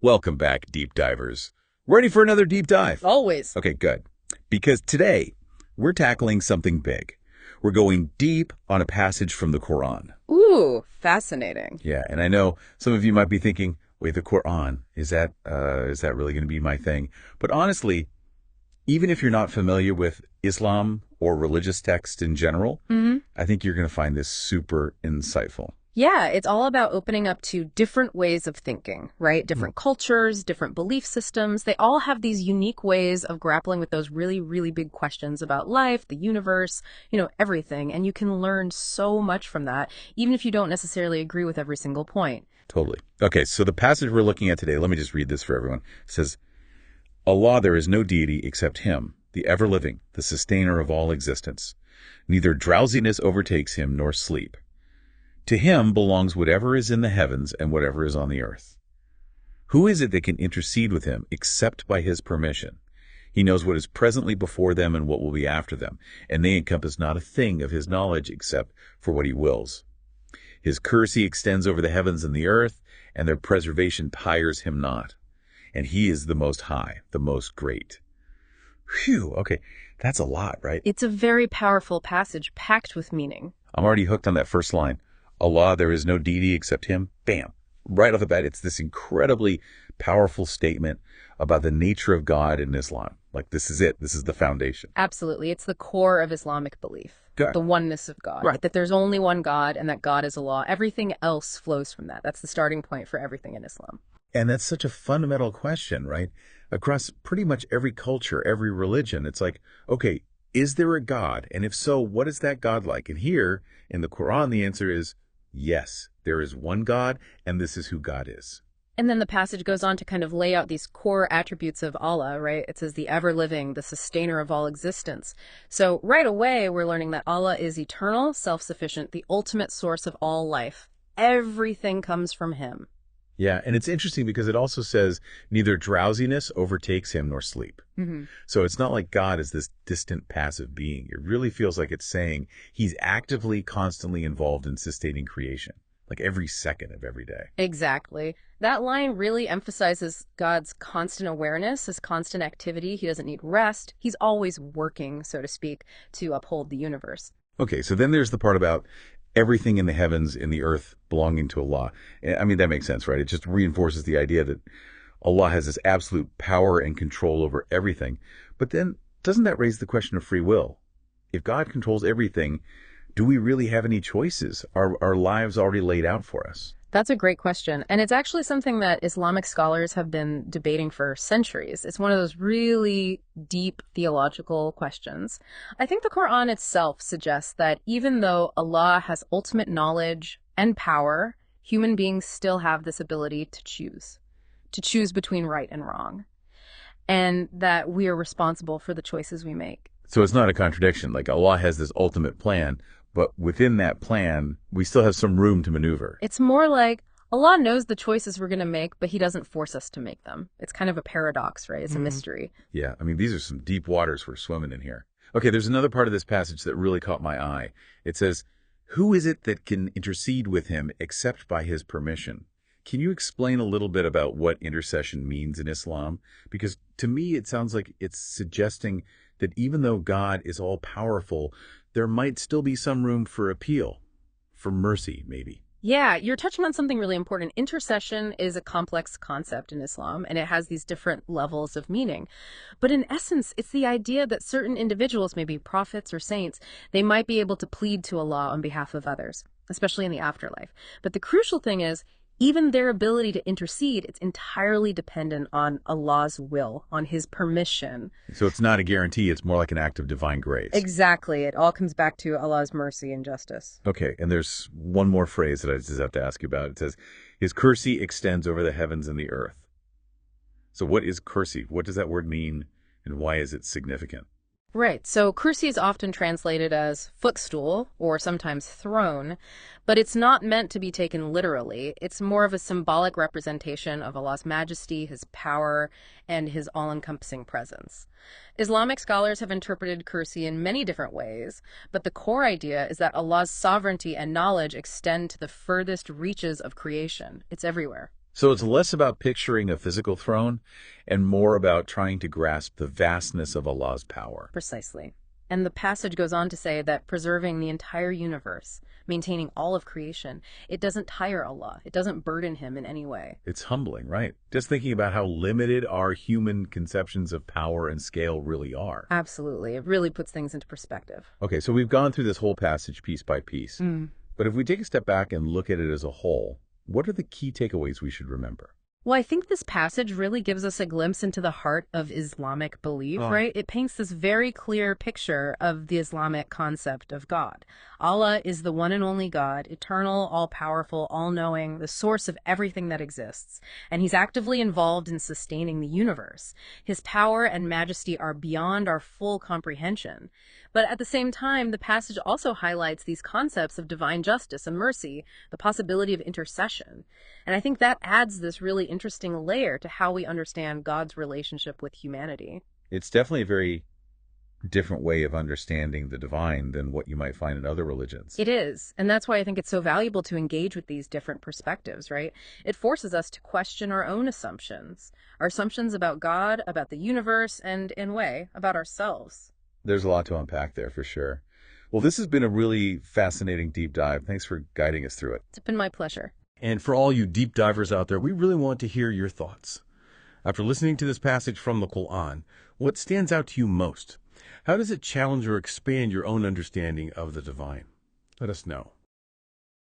Welcome back, deep divers. Ready for another deep dive? Always. Okay, good. Because today, we're tackling something big. We're going deep on a passage from the Quran. Ooh, fascinating. Yeah, and I know some of you might be thinking, wait, the Quran, is that really going to be my thing? But honestly, even if you're not familiar with Islam or religious texts in general, I think you're going to find this super insightful. Yeah, it's all about opening up to different ways of thinking, right? Different cultures, different belief systems. They all have these unique ways of grappling with those really, really big questions about life, the universe, everything. And you can learn so much from that, even if you don't necessarily agree with every single point. Totally. Okay, so the passage we're looking at today, let me just read this for everyone. It says, Allah, there is no deity except Him, the ever-living, the sustainer of all existence. Neither drowsiness overtakes Him nor sleep. To Him belongs whatever is in the heavens and whatever is on the earth. Who is it that can intercede with Him except by His permission? He knows what is presently before them and what will be after them, and they encompass not a thing of His knowledge except for what He wills. His courtesy extends over the heavens and the earth, and their preservation tires Him not. And He is the Most High, the Most Great. Phew, okay, that's a lot, right? It's a very powerful passage packed with meaning. I'm already hooked on that first line. Allah, there is no deity except Him. Bam. Right off the bat, it's this incredibly powerful statement about the nature of God in Islam. Like, this is it. This is the foundation. Absolutely. It's the core of Islamic belief. Good. The oneness of God. Right. That there's only one God and that God is Allah. Everything else flows from that. That's the starting point for everything in Islam. And that's such a fundamental question, right? Across pretty much every culture, every religion, it's like, okay, is there a God? And if so, what is that God like? And here in the Quran, the answer is yes, there is one God, and this is who God is. And then the passage goes on to kind of lay out these core attributes of Allah, right? It says the ever-living, the sustainer of all existence. So right away, we're learning that Allah is eternal, self-sufficient, the ultimate source of all life. Everything comes from Him. Yeah, and it's interesting because it also says neither drowsiness overtakes Him nor sleep. So it's not like God is this distant, passive being. It really feels like it's saying He's actively, constantly involved in sustaining creation, like every second of every day. Exactly. That line really emphasizes God's constant awareness, His constant activity. He doesn't need rest. He's always working, so to speak, to uphold the universe. Okay, so then there's the part about everything in the heavens, in the earth, belonging to Allah. I mean, that makes sense, right? It just reinforces the idea that Allah has this absolute power and control over everything. But then, doesn't that raise the question of free will? If God controls everything, do we really have any choices? Are our lives already laid out for us? That's a great question. And it's actually something that Islamic scholars have been debating for centuries. It's one of those really deep theological questions. I think the Quran itself suggests that even though Allah has ultimate knowledge and power, human beings still have this ability to choose between right and wrong, and that we are responsible for the choices we make. So it's not a contradiction. Like, Allah has this ultimate plan, but within that plan, we still have some room to maneuver. It's more like Allah knows the choices we're going to make, but He doesn't force us to make them. It's kind of a paradox, right? It's a mystery. Yeah, I mean, these are some deep waters we're swimming in here. Okay, there's another part of this passage that really caught my eye. It says, who is it that can intercede with Him except by His permission? Can you explain a little bit about what intercession means in Islam? Because to me, it sounds like it's suggesting that even though God is all-powerful, there might still be some room for appeal, for mercy, maybe. Yeah, you're touching on something really important. Intercession is a complex concept in Islam, and it has these different levels of meaning. But in essence, it's the idea that certain individuals, maybe prophets or saints, they might be able to plead to Allah on behalf of others, especially in the afterlife. But the crucial thing is, even their ability to intercede, it's entirely dependent on Allah's will, on His permission. So it's not a guarantee, it's more like an act of divine grace. Exactly. It all comes back to Allah's mercy and justice. Okay, and there's one more phrase that I just have to ask you about. It says, His courtesy extends over the heavens and the earth. So what is courtesy? What does that word mean, and why is it significant? Right. So kursi is often translated as footstool or sometimes throne, but it's not meant to be taken literally. It's more of a symbolic representation of Allah's majesty, His power, and His all-encompassing presence. Islamic scholars have interpreted kursi in many different ways, but the core idea is that Allah's sovereignty and knowledge extend to the furthest reaches of creation. It's everywhere. So it's less about picturing a physical throne and more about trying to grasp the vastness of Allah's power. Precisely. And the passage goes on to say that preserving the entire universe, maintaining all of creation, it doesn't tire Allah. It doesn't burden him in any way. It's humbling, right? Just thinking about how limited our human conceptions of power and scale really are. Absolutely. It really puts things into perspective. Okay, so we've gone through this whole passage piece by piece. But if we take a step back and look at it as a whole, what are the key takeaways we should remember? Well, I think this passage really gives us a glimpse into the heart of Islamic belief, right? It paints this very clear picture of the Islamic concept of God. Allah is the one and only God, eternal, all-powerful, all-knowing, the source of everything that exists. And he's actively involved in sustaining the universe. His power and majesty are beyond our full comprehension. But at the same time, the passage also highlights these concepts of divine justice and mercy, the possibility of intercession. And I think that adds this really interesting layer to how we understand God's relationship with humanity. It's definitely a very different way of understanding the divine than what you might find in other religions. It is. And that's why I think it's so valuable to engage with these different perspectives, right? It forces us to question our own assumptions about God, about the universe, and in a way, about ourselves. There's a lot to unpack there for sure. Well, this has been a really fascinating deep dive. Thanks for guiding us through it. It's been my pleasure. And for all you deep divers out there, we really want to hear your thoughts. After listening to this passage from the Quran, what stands out to you most? How does it challenge or expand your own understanding of the divine? Let us know.